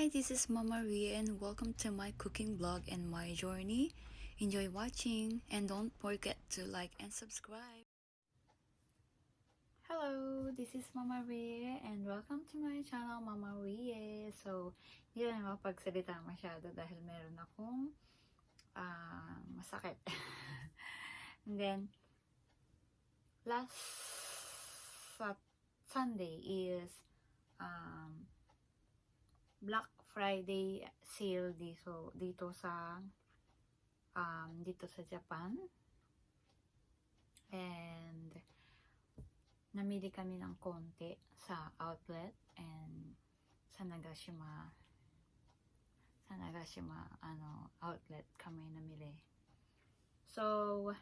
Hi, this is Mama Ria and welcome to my cooking blog and my journey. Enjoy watching and don't forget to like and subscribe. Hello, this is Mama Ria and welcome to my channel, Mama Ria. So, hindi na mapagsalita masyado dahil meron akong masakit. And then, last Sunday is Black Friday sale dito sa Japan, and namili kami ng konti sa outlet and sa Nagashima outlet kami namili. So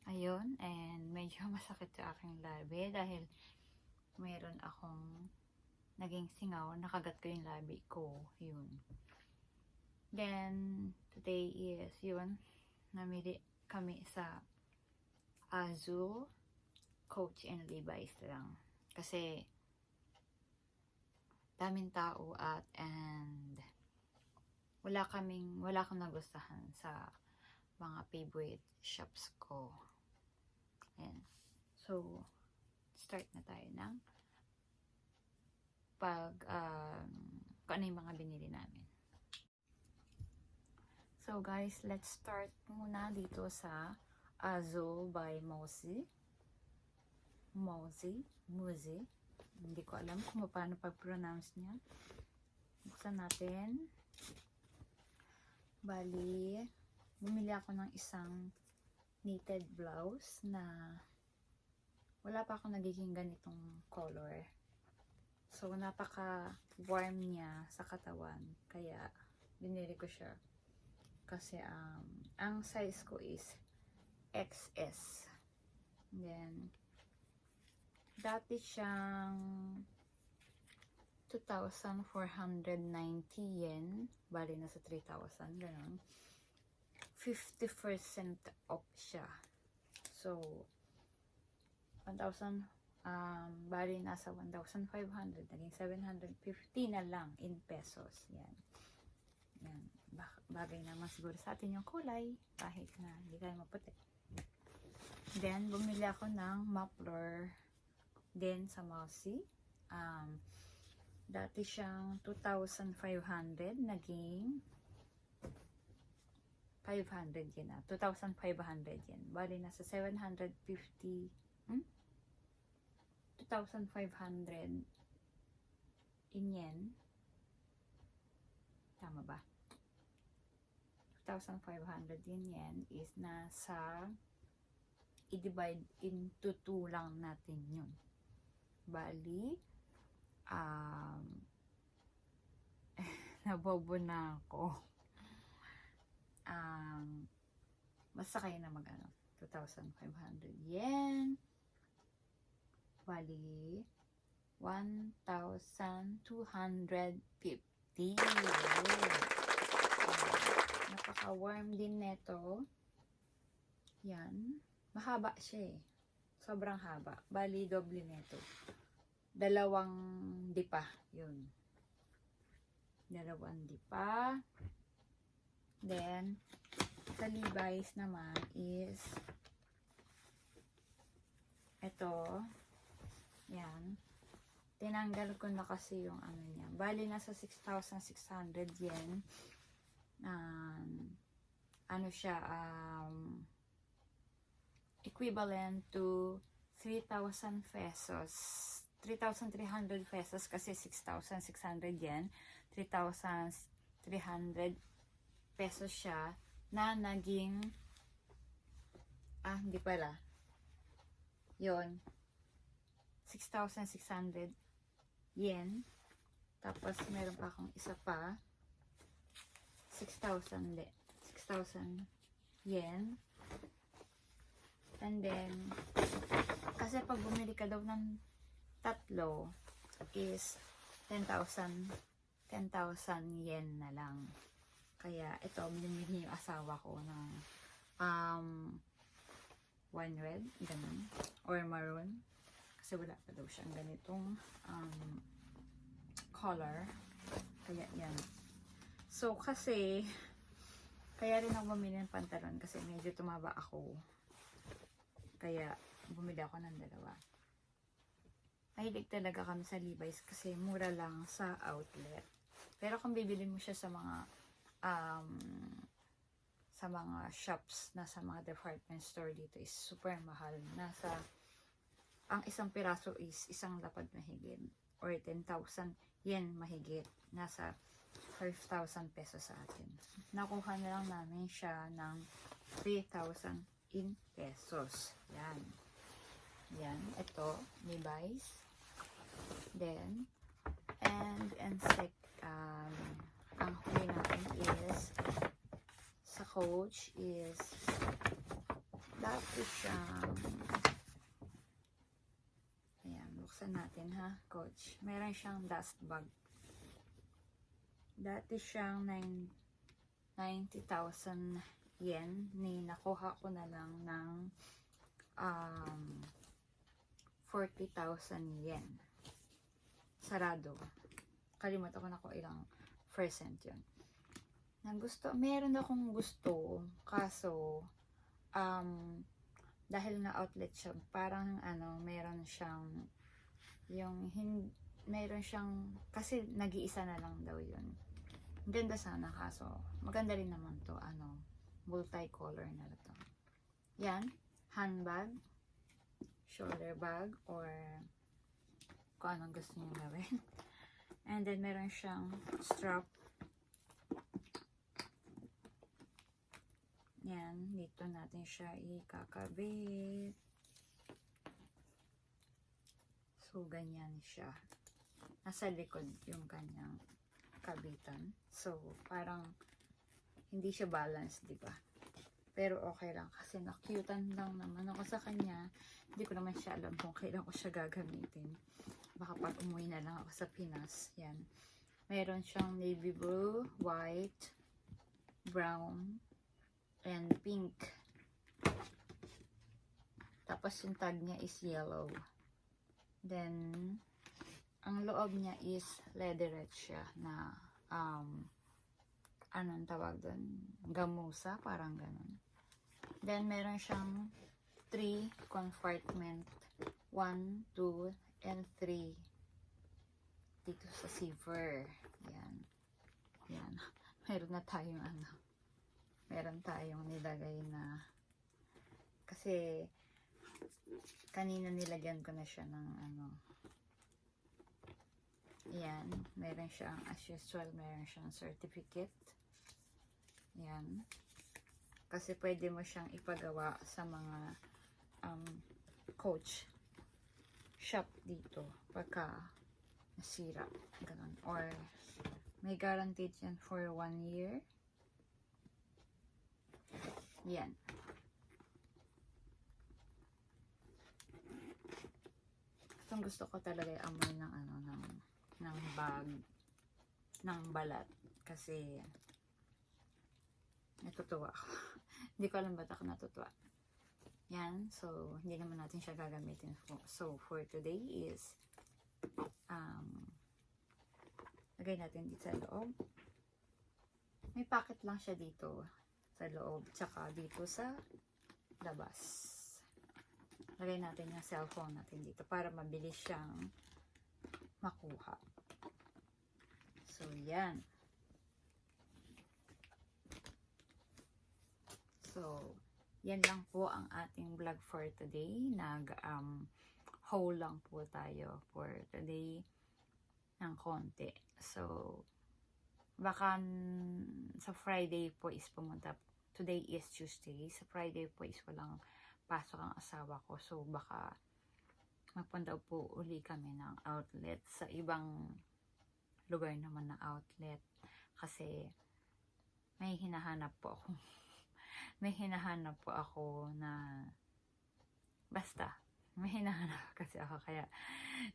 ayun, and medyo masakit sa aking labi dahil meron akong naging singaw, nakagat ko yung labi ko, yun. Then, today is, yun, namili kami sa Azul, Coach and Levis lang. Kasi, daming tao and wala akong nagustuhan sa mga favorite shops ko. And, so, start na tayo ng kung ano yung mga binili namin. So guys, let's start muna dito sa Azul by Mozi. Hindi ko alam kung paano pag-pronounce niya. Buksan natin. Bali, bumili ako ng isang knitted blouse na wala pa ako nagiging ganitong color. So, napaka-warm niya sa katawan. Kaya, binili ko siya. Kasi, ang size ko is XS. And then, dati siyang 2,490 yen. Bali, nasa 3,000. Ganun. 50% off siya. So, 1,000 bali nasa 1,500, naging 750 na lang in pesos. Yan. Bagay naman siguro sa atin yung kulay, kahit na hindi tayo maputi. Then, bumili ako ng muffler din sa Mozi. Dati siyang 2,500, naging 500 yen na. 2,500 yen. Bali nasa 2,500 in yen. Tama ba? 2,500 in yen is nasa i-divide into 2 lang natin yun. Bali, nabobo na ako. Basta kayo na magano. 2,500 yen. Bali, 1,250. Napaka-warm din neto. Yan. Mahaba siya eh. Sobrang haba. Bali, doble neto. 2 dipa. Yun. 2 dipa. Then, sa Levi's naman is ito. Yan. Tinanggal ko na kasi yung ano niya. Bali, nasa 6,600 yen. Ano siya, equivalent to 3,000 pesos. 3,300 pesos kasi 6,600 yen. 3,300 pesos siya na naging hindi pala. Yun. 6,600 yen. Tapos, meron pa akong isa pa. 6,000 yen. And then, kasi pag bumili ka daw ng tatlo, is 10,000 yen na lang. Kaya, ito, binili yung asawa ko ng wine red, ganun, or maroon. Kasi wala pa daw siyang ganitong color. Kaya yan. So, kasi, kaya rin ako bumili ng pantalon kasi medyo tumaba ako. Kaya, bumili ako ng dalawa. Mahilig talaga kami sa Levi's kasi mura lang sa outlet. Pero kung bibili mo siya sa mga shops na sa mga department store dito is super mahal. Ang isang piraso is isang lapad mahigit or 10,000 yen mahigit. Nasa 5,000 pesos sa atin. Nakuha na lang namin siya ng 3,000 in pesos. Yan. Yan. Ito, Levi's. Then, ang huli natin is sa Coach is dati siyang ayan, buksan natin ha, Coach. Meron siyang dust bag. Dati siyang 90,000 yen. Nakuha ko na lang ng 40,000 yen. Sarado. Kalimutan ko na kung ilang percent yun. Meron akong gusto, kaso, dahil na outlet siya, parang meron siyang, kasi nag-iisa na lang daw yun. Ganda sana, kaso, maganda rin naman to, multi-color na to. Yan, handbag, shoulder bag, or kung anong gusto niyo gawin. And then, meron siyang strap. Yan, dito natin siya ikakabit. So, ganyan siya. Nasa likod yung kanyang kabitan. So, parang hindi siya balance, di ba? Pero okay lang kasi na-cutean lang naman ako sa kanya. Hindi ko naman siya alam kung kailan ko siya gagamitin. Baka pag umuwi na lang ako sa Pinas. Yan. Meron siyang navy blue, white, brown, and pink. Tapos yung tag niya is yellow. Then, ang loob niya is leatherette siya na anong tawag doon? Gamusa, parang ganun. Then, meron siyang 3 compartment. 1, 2, and 3. Dito sa zipper. Yan. Yan. Meron na tayong meron tayong nilagay na kasi kanina nilagyan ko na siya ng yan. Meron siyang, as usual, meron siyang certificate. Yan. Kasi pwede mo siyang ipagawa sa mga Coach shop dito pagka nasira. Ganun. Or may guaranteed yan for 1 year. Yan. Itong gusto ko talaga yung amoy ng bag, ng balat. Kasi natutuwa ako. Hindi ko alam ba't ako natutuwa. Yan. So, hindi naman natin siya gagamitin. So, for today is lagay natin dito sa loob. May pocket lang siya dito sa loob. Tsaka dito sa labas. Lagay natin yung cellphone natin dito para mabilis siyang makuha. So, yan. So, yan lang po ang ating vlog for today. Haul lang po tayo for today ng konti. So, baka sa Friday po is pumunta. Today is Tuesday. Sa Friday po is walang pasok ang asawa ko. So, baka magpunta po uli kami ng outlet sa ibang lugar naman na outlet. Kasi may hinahanap po ako. May hinahanap po ako na basta, may hinahanap kasi ako kaya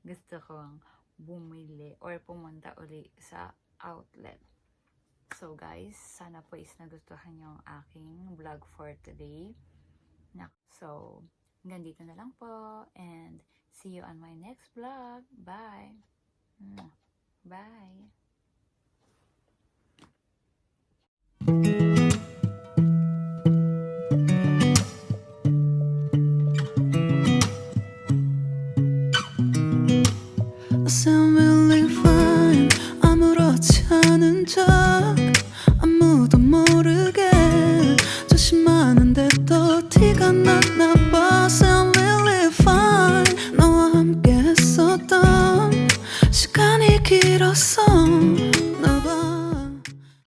gusto kong bumili or pumunta uli sa outlet. So guys, sana po is nagustuhan yung aking vlog for today. So, hanggang dito na lang po and see you on my next vlog. Bye! Bye! Bye!